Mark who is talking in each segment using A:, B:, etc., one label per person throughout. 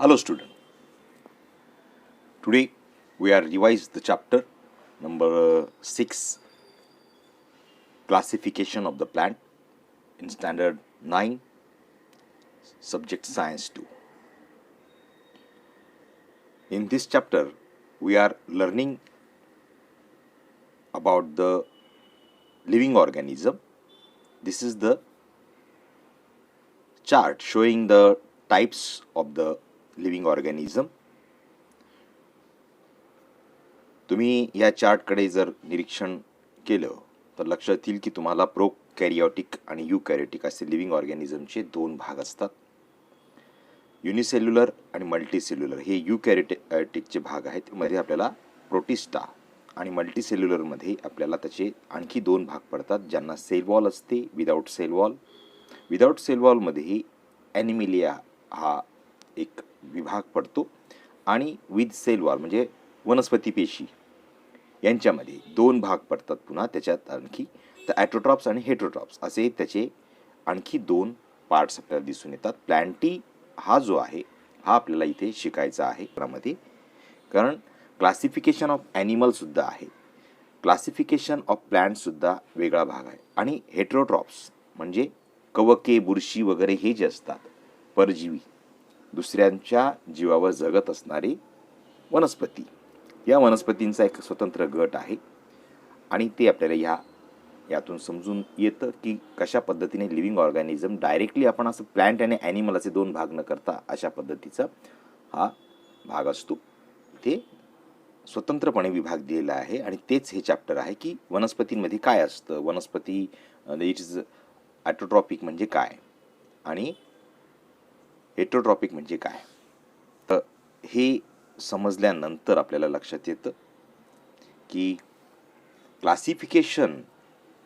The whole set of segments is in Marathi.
A: Hello student. Today we are revise the chapter number 6, classification of the plant, in standard 9, subject science 2. In this chapter we are learning about the living organism. This is the chart showing the types of the living organism. तुम्ही या चार्टकडे जर निरीक्षण केलं तर लक्षात येईल की तुम्हाला प्रोकॅरियोटिक आणि युकॅरियोटिक असे लिव्हिंग ऑर्गॅनिझमचे दोन भाग असतात. युनिसेल्युलर आणि मल्टीसेल्युलर हे युकॅरियोटिकचे भाग आहेत. त्यामध्ये आपल्याला प्रोटिस्टा आणि मल्टीसेल्युलरमध्ये आपल्याला त्याचे आणखी दोन भाग पडतात ज्यांना सेल वॉल असते, without cell wall. Without cell वॉलमध्येही ॲनिमिलिया हा एक विभाग पडतो आणि विथ सेल वॉल म्हणजे वनस्पती पेशी यांच्यामध्ये दोन भाग पडतात. पुन्हा त्याच्यात आणखी तर ॲटोट्रॉप्स आणि हेटरोट्रॉप्स असे त्याचे आणखी दोन पार्ट्स आपल्याला दिसून येतात. प्लॅन्टी हा जो आहे हा आपल्याला इथे शिकायचा आहे त्यामध्ये, कारण क्लासिफिकेशन ऑफ ॲनिमलसुद्धा आहे, क्लासिफिकेशन ऑफ प्लॅन्टसुद्धा वेगळा भाग आहे. आणि हेटरोट्रॉप्स म्हणजे कवके, बुरशी वगैरे हे जे असतात परजीवी, दुसऱ्यांच्या जीवावर जगत असणारे वनस्पती, या वनस्पतींचा एक स्वतंत्र गट आहे. आणि ते आपल्याला यातून समजून येतं की कशा पद्धतीने लिव्हिंग ऑर्गॅनिझम डायरेक्टली आपण असं प्लॅन्ट आणि ॲनिमल असे दोन भाग न करता अशा पद्धतीचा हा भाग असतो. इथे स्वतंत्रपणे विभाग दिलेला आहे आणि तेच हे चॅप्टर आहे की वनस्पतींमध्ये काय असतं, वनस्पती इट इज ॲटोट्रॉपिक म्हणजे काय आणि हेटरोट्रॉपिक म्हणजे काय. तर हे समजल्यानंतर आपल्याला लक्षात येतं की क्लासिफिकेशन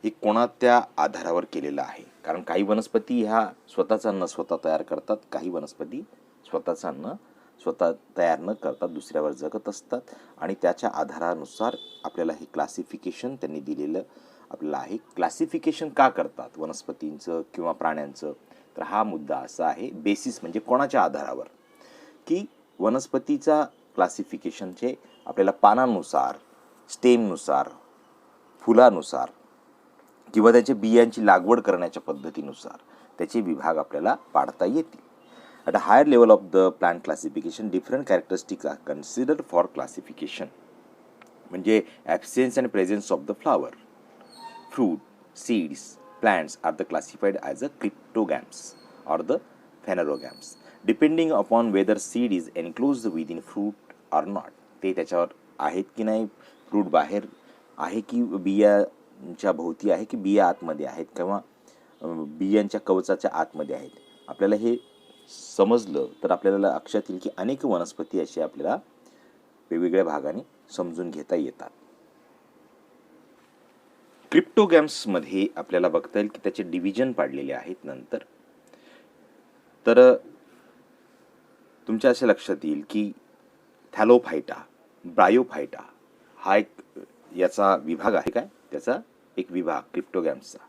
A: हे कोणत्या आधारावर केलेलं आहे. कारण काही वनस्पती ह्या स्वतःचं अन्न स्वतः तयार करतात, काही वनस्पती स्वतःचं अन्न स्वतः तयार न करता दुसऱ्यावर जगत असतात आणि त्याच्या आधारानुसार आपल्याला हे क्लासिफिकेशन त्यांनी दिलेलं आपल्याला आहे. क्लासिफिकेशन का करतात वनस्पतींचं किंवा प्राण्यांचं, तर हा मुद्दा असा आहे, बेसिस म्हणजे कोणाच्या आधारावर, की वनस्पतीचा क्लासिफिकेशनचे आपल्याला पानांनुसार, स्टेमनुसार, फुलानुसार किंवा त्याच्या बियांची लागवड करण्याच्या पद्धतीनुसार त्याचे विभाग आपल्याला पाडता येतील. At a higher level of the plant classification different characteristics are considered for classification. म्हणजे absence and presence of the flower, fruit, seeds, plants are the classified as a cryptogams or the phanerogams depending upon whether seed is enclosed within fruit or not. ते त्याच्यावर आहेत की नाही, फ्रूट बाहेर आहे की बियांच्या भोवती आहे की बिया आतमध्ये आहेत किंवा बियांच्या कवचाच्या आतमध्ये आहेत. आपल्याला हे समजलं तर आपल्याला लक्षात येईल की अनेक वनस्पती अशी आपल्याला वेगवेगळ्या भागाने समजून घेता येतात. क्रिप्टोगॅम्समध्ये आपल्याला बघता येईल की त्याचे डिव्हिजन पाडलेले आहेत. नंतर तर तुमच्या असे लक्षात येईल की थॅलोफायटा, ब्रायोफायटा हा एक याचा विभाग आहे. काय त्याचा एक विभाग क्रिप्टोगॅम्सचा.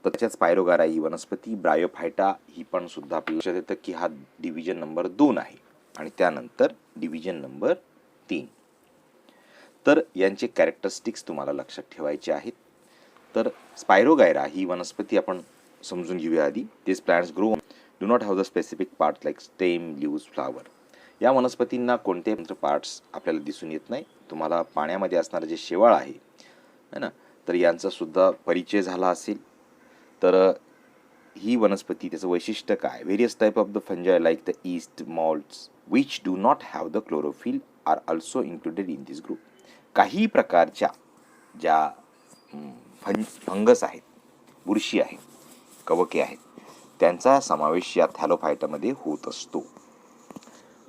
A: तर त्याच्यात स्पायरोगारा ही वनस्पती, ब्रायोफायटा ही पण सुद्धा आपल्याला लक्षात येतं की हा डिव्हिजन नंबर 2 आहे. आणि त्यानंतर डिव्हिजन नंबर 3. तर यांचे कॅरेक्टरिस्टिक्स तुम्हाला लक्षात ठेवायचे आहेत. तर स्पायरोगायरा ही वनस्पती आपण समजून घेऊया आधी. This plants grow do not have the specific part like stem, leaves, flower. या वनस्पतींना कोणतेही पार्ट्स आपल्याला दिसून येत नाही. तुम्हाला पाण्यामध्ये असणारं जे शेवाळ आहे ना, तर यांचा सुद्धा परिचय झाला असेल. तर ही वनस्पती त्याचं वैशिष्ट्य काय, various type of the fungi like the yeast, moulds which do not have the chlorophyll are also included in this group. काही प्रकारच्या ज्या फंगस आहेत, बुरशी आहेत, कवके आहेत, त्यांचा समावेश या थॅलोफायटामध्ये होत असतो.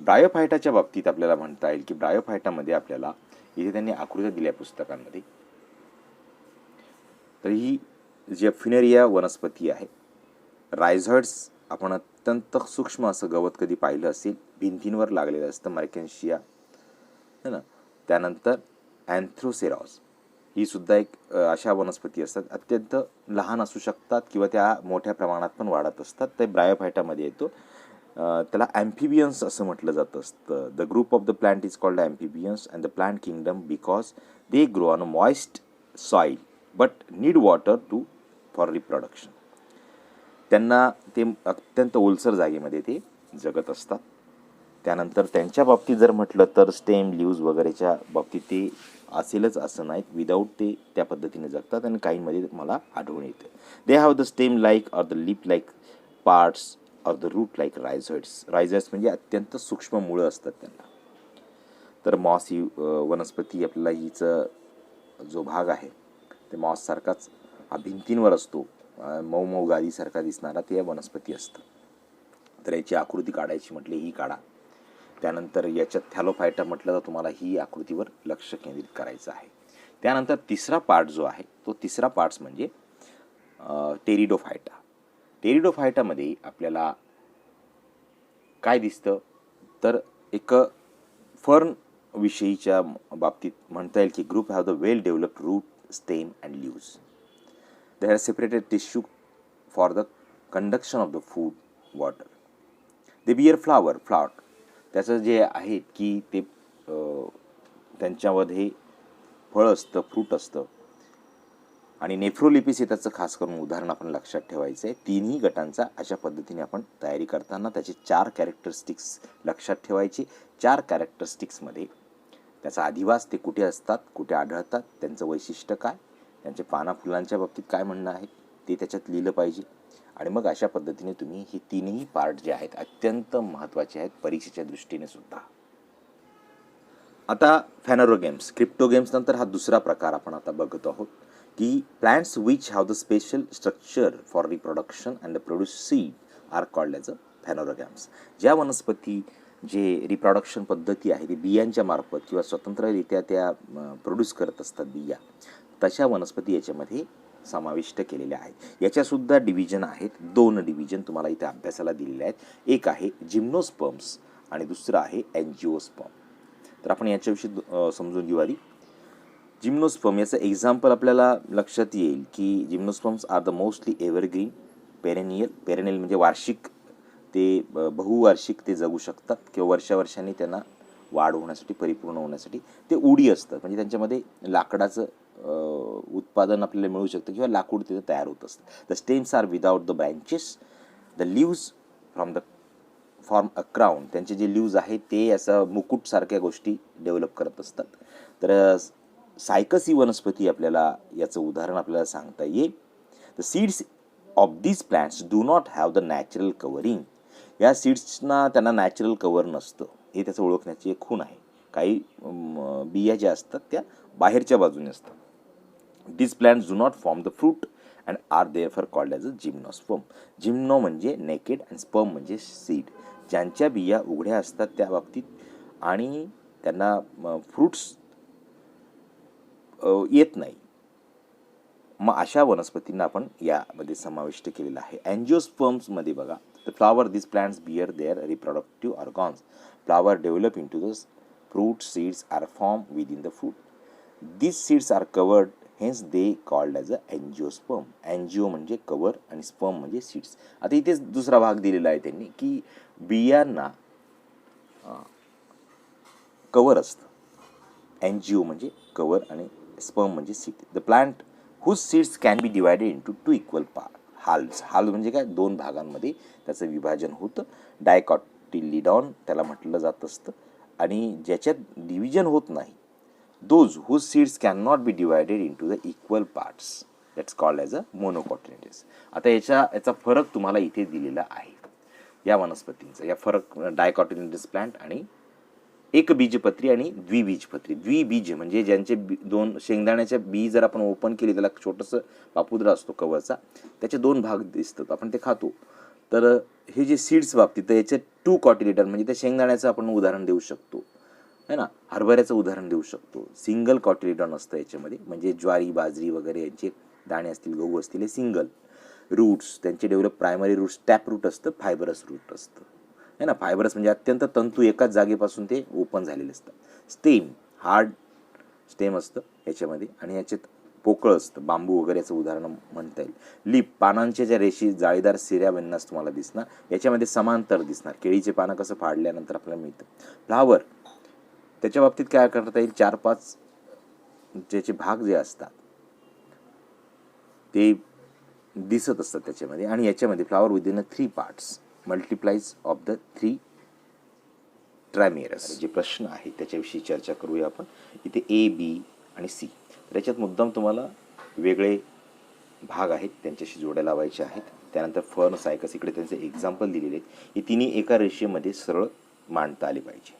A: ब्रायोफायटाच्या बाबतीत आपल्याला म्हणता येईल की ब्रायोफायटामध्ये आपल्याला इथे त्यांनी आकृत्या दिल्या पुस्तकांमध्ये. तर ही जी फिनेरिया वनस्पती आहे, रायझॉइड्स आपण अत्यंत सूक्ष्म असं गवत कधी पाहिलं असेल, भिंतींवर लागलेलं असतं, मर्केन्शिया है ना. त्यानंतर अँथ्रोसेरॉस ही सुद्धा एक अशा वनस्पती असतात, अत्यंत लहान असू शकतात किंवा त्या मोठ्या प्रमाणात पण वाढत असतात. ते ब्रायोफायटामध्ये येतो. त्याला ॲम्फिबियन्स असं म्हटलं जातं असतं. The group of the plant is called amphibians and the plant kingdom because they grow on a moist soil but need water to for reproduction. त्यांना ते अत्यंत ओलसर जागेमध्ये ते जगत असतात. त्यानंतर त्यांच्या बाबतीत जर म्हटलं तर स्टेम लीव्ज वगैरेच्या बाबतीत ते असेलच असं नाहीत, विदाऊट ते त्या पद्धतीने जगतात. आणि काहींमध्ये मला आढळून येतं they have the stem like or the leaf like parts or the root like rhizoids. Rhizoids म्हणजे अत्यंत सूक्ष्म मुळं असतात त्यांना. तर मॉस ही वनस्पती आपल्याला हिचं जो भाग आहे ते मॉससारखाच भिंतींवर असतो, मऊ मऊ गादीसारखा दिसणारा ते वनस्पती असतं. तर याची आकृती काढायची म्हटले ही काढा. त्यानंतर याच्यात थॅलोफायटा म्हटलं तर तुम्हाला ही आकृतीवर लक्ष केंद्रित करायचं आहे. त्यानंतर तिसरा पार्ट जो आहे तो तिसरा पार्ट्स म्हणजे टेरिडोफायटा. टेरिडोफायटामध्ये आपल्याला काय दिसतं तर एक फर्न विषयीच्या बाबतीत म्हणता येईल की group have the well developed root, stem and leaves. They have separated tissue for the conduction of the food water. They bear flower. त्याचं जे आहे की ते त्यांच्यामध्ये फळ असतं, फ्रूट असतं. आणि नेफ्रोलिपिस हे त्याचं खास करून उदाहरण आपण लक्षात ठेवायचं आहे. तिन्ही गटांचा अशा पद्धतीने आपण तयारी करताना त्याचे 4 कॅरेक्टरिस्टिक्स लक्षात ठेवायचे. 4 कॅरेक्टरिस्टिक्समध्ये त्याचा अधिवास, ते कुठे असतात, कुठे आढळतात, त्यांचं वैशिष्ट्य काय, त्यांचे पाना फुलांच्या बाबतीत काय म्हणणं आहे ते त्याच्यात लिहिलं पाहिजे. आणि मग अशा पद्धतीने तुम्ही हे तीनही पार्ट जे आहेत अत्यंत महत्त्वाचे आहेत परीक्षेच्या दृष्टीने सुद्धा. आता फॅनोरोगेम्स, क्रिप्टोगेम्स नंतर हा दुसरा प्रकार आपण आता बघत आहोत की plants which have the special structure for reproduction and produce seed are called as a phanerogams. ज्या वनस्पती जे रिप्रोडक्शन पद्धती आहे ती बियांच्या मार्फत किंवा स्वतंत्ररित्या त्या प्रोड्यूस करत असतात बिया, तशा वनस्पती याच्यामध्ये समाविष्ट केलेल्या आहेत. याच्यासुद्धा डिव्हिजन आहेत. 2 डिव्हिजन तुम्हाला इथे अभ्यासाला दिलेले आहेत. एक आहे जिम्नोस्पर्म्स आणि दुसरं आहे एन्जिओस्पर्म. तर आपण याच्याविषयी समजून घेऊ आधी. जिम्नोस्पर्म याचं एक्झाम्पल आपल्याला लक्षात येईल की gymnosperms are the mostly evergreen perennial म्हणजे वार्षिक, ते बहुवार्षिक ते जगू शकतात किंवा वर्षावर्षांनी त्यांना वाढ होण्यासाठी, परिपूर्ण होण्यासाठी ते उडी असतात. म्हणजे त्यांच्यामध्ये लाकडाचं उत्पादन आपल्याला मिळू शकतं किंवा लाकूड तिथं तयार होत असतं. The stems are without the branches, the leaves from the form a crown. त्यांचे जे लिव्ज आहेत ते असं मुकुटसारख्या गोष्टी डेव्हलप करत असतात. तर सायकस ही वनस्पती आपल्याला याचं उदाहरण आपल्याला सांगता येईल. The seeds of these plants do not have the natural covering. या सीड्सना त्यांना नॅचरल कवर नसतं, हे त्याचं ओळखण्याची एक खूण आहे. काही बिया ज्या असतात त्या बाहेरच्या बाजूने असतात. These plants do not form the fruit and are therefore called as a gymnosperm. Gymno म्हणजे नेकेड आणि स्पर्म म्हणजे सीड. ज्यांच्या बिया उघड्या असतात त्या बाबतीत आणि त्यांना फ्रूट्स येत नाही, मग अशा वनस्पतींना आपण यामध्ये समाविष्ट केलेला आहे. अँजिओस्पर्म्समध्ये बघा, the flower this plants bear their reproductive organs. Flower develop into the fruit, seeds are form within the fruit. This seeds are covered, hence they called as a angiosperm. Angio म्हणजे कवर आणि स्पर्म म्हणजे सीड्स. आता इथेच दुसरा भाग दिलेला आहे त्यांनी की बियांना कवर असतं. एन्जिओ म्हणजे कवर आणि स्पर्म म्हणजे seed. The plant whose seeds can be divided into 2 equal halves. Half म्हणजे काय, 2 भागांमध्ये त्याचं विभाजन होतं. डायकॉटिलिडॉन त्याला म्हटलं जात असतं. आणि ज्याच्यात डिव्हिजन होत नाही, those whose seeds can not be divided into the equal parts, that's called as a monocotyledons. आता याचा फरक तुम्हाला इथे दिलेला आहे या वनस्पतींचा. या फरक डायकॉटिलेडन्स प्लांट आणि एकबीजपत्री आणि द्विबीजपत्री. द्विबीज म्हणजे ज्यांचे 2 शेंगदाण्याच्या बी जर आपण ओपन केली, त्याला छोटंसं पापुद्रा असतो कवरचा, त्याचे 2 भाग दिसतात, आपण ते खातो. तर हे जे सीड्स बाबतीत तर याचे 2 कॉटिलेडन म्हणजे त्या शेंगदाण्याचं आपण उदाहरण देऊ शकतो, है ना, हरभऱ्याचं उदाहरण देऊ शकतो. सिंगल कॉटिलेडॉन असतं याच्यामध्ये, म्हणजे ज्वारी, बाजरी वगैरे यांचे दाणे असतील, गहू असतील, हे सिंगल. रूट्स त्यांचे develop primary roots, tap root असतं, फायबरस रूट असतं, है ना. फायबरस म्हणजे अत्यंत तंतू एकाच जागेपासून ते ओपन झालेले असतात. स्टेम हार्ड स्टेम असतं याच्यामध्ये आणि याच्यात पोकळ असतं, बांबू वगैरे याचं उदाहरण म्हणता येईल. लीप, पानांच्या ज्या रेषी जाळीदार सिऱ्या विन्यास तुम्हाला दिसणार, याच्यामध्ये समांतर दिसणार. केळीचे पानं कसं फाडल्यानंतर आपल्याला मिळतं. फ्लावर, त्याच्या बाबतीत काय करता येईल, 4-5 ज्याचे भाग जे असतात ते दिसत असतात त्याच्यामध्ये. आणि याच्यामध्ये flower within 3 parts मल्टिप्लाइज of the 3 ट्रायमेरस. जे प्रश्न आहेत त्याच्याविषयी चर्चा करूया आपण. इथे A, B आणि C. त्याच्यात मुद्दाम तुम्हाला वेगळे भाग आहेत त्यांच्याशी जोड्या लावायचे आहेत. त्यानंतर फर्न, सायकस, इकडे त्यांचे एक्झाम्पल दिलेले आहेत. हे तिन्ही एका रेषेमध्ये सरळ मांडता आले पाहिजे,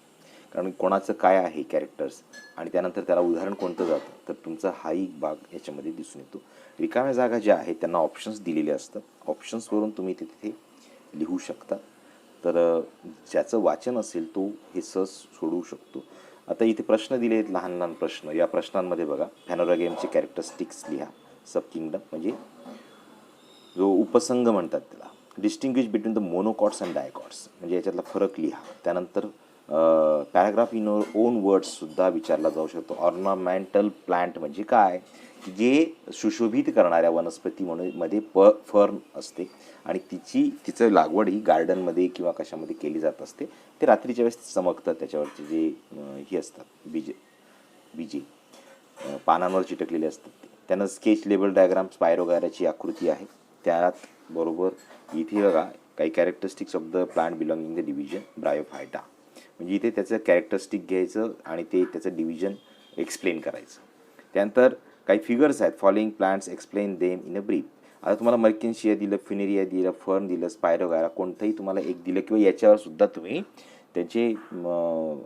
A: कारण कोणाचं काय आहे कॅरेक्टर्स आणि त्यानंतर त्याला उदाहरण कोणतं जातं तर तुमचा हाही भाग याच्यामध्ये दिसून येतो. रिकाम्या जागा ज्या आहेत त्यांना ऑप्शन्स दिलेले असतात. ऑप्शन्सवरून तुम्ही तिथे लिहू शकता. तर ज्याचं वाचन असेल तो हे सहज सोडवू शकतो. आता इथे प्रश्न दिले आहेत, लहान लहान प्रश्न. या प्रश्नांमध्ये बघा, फॅनोरा गेमचे कॅरेक्टरिस्टिक्स लिहा. सब किंगडम म्हणजे जो उपसंघ म्हणतात त्याला. Distinguish between the monocots and dicots म्हणजे याच्यातला फरक लिहा. त्यानंतर पॅराग्राफ इन ओन वर्ड्ससुद्धा विचारला जाऊ शकतो. ऑर्नामेंटल प्लांट म्हणजे काय, जे सुशोभित करणाऱ्या वनस्पती मध्ये फर्न असते आणि तिचं लागवड ही गार्डनमध्ये किंवा कशामध्ये केली जात असते. ते रात्रीच्या वेळेस चमकतात, त्याच्यावरचे जे हे असतात बीजे पानांवर चिटकलेले असतात ते. त्यानं स्केच, लेबल, डायग्राम, स्पायरोगाराची आकृती आहे. त्यात बरोबर इथे बघा काही characteristics of the plant belonging the division Bryophyta, म्हणजे इथे त्याचं कॅरेक्टरिस्टिक घ्यायचं आणि ते त्याचं डिव्हिजन एक्सप्लेन करायचं. त्यानंतर काही फिगर्स आहेत. Following plants explain them in a brief. आता तुम्हाला मर्केन्शिया दिलं, फिनेरिया दिलं, फर्न दिलं, स्पायरोगारा, कोणतंही तुम्हाला एक दिलं किंवा याच्यावर सुद्धा तुम्ही त्याचे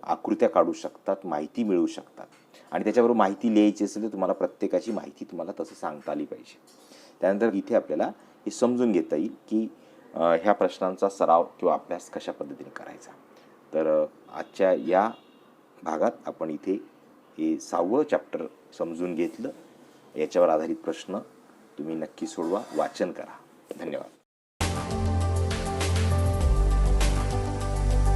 A: आकृत्या काढू शकतात, माहिती मिळवू शकतात. आणि त्याच्याबरोबर माहिती लिहायची असेल तर तुम्हाला प्रत्येकाची माहिती तुम्हाला तसं सांगता आली पाहिजे. त्यानंतर इथे आपल्याला हे समजून घेता येईल की ह्या प्रश्नांचा सराव किंवा अभ्यास कशा पद्धतीने करायचा. तर आजच्या या भागात आपण इथे हे 6वं चॅप्टर समजून घेतलं. याच्यावर आधारित प्रश्न तुम्ही नक्की सोडवा, वाचन करा. धन्यवाद.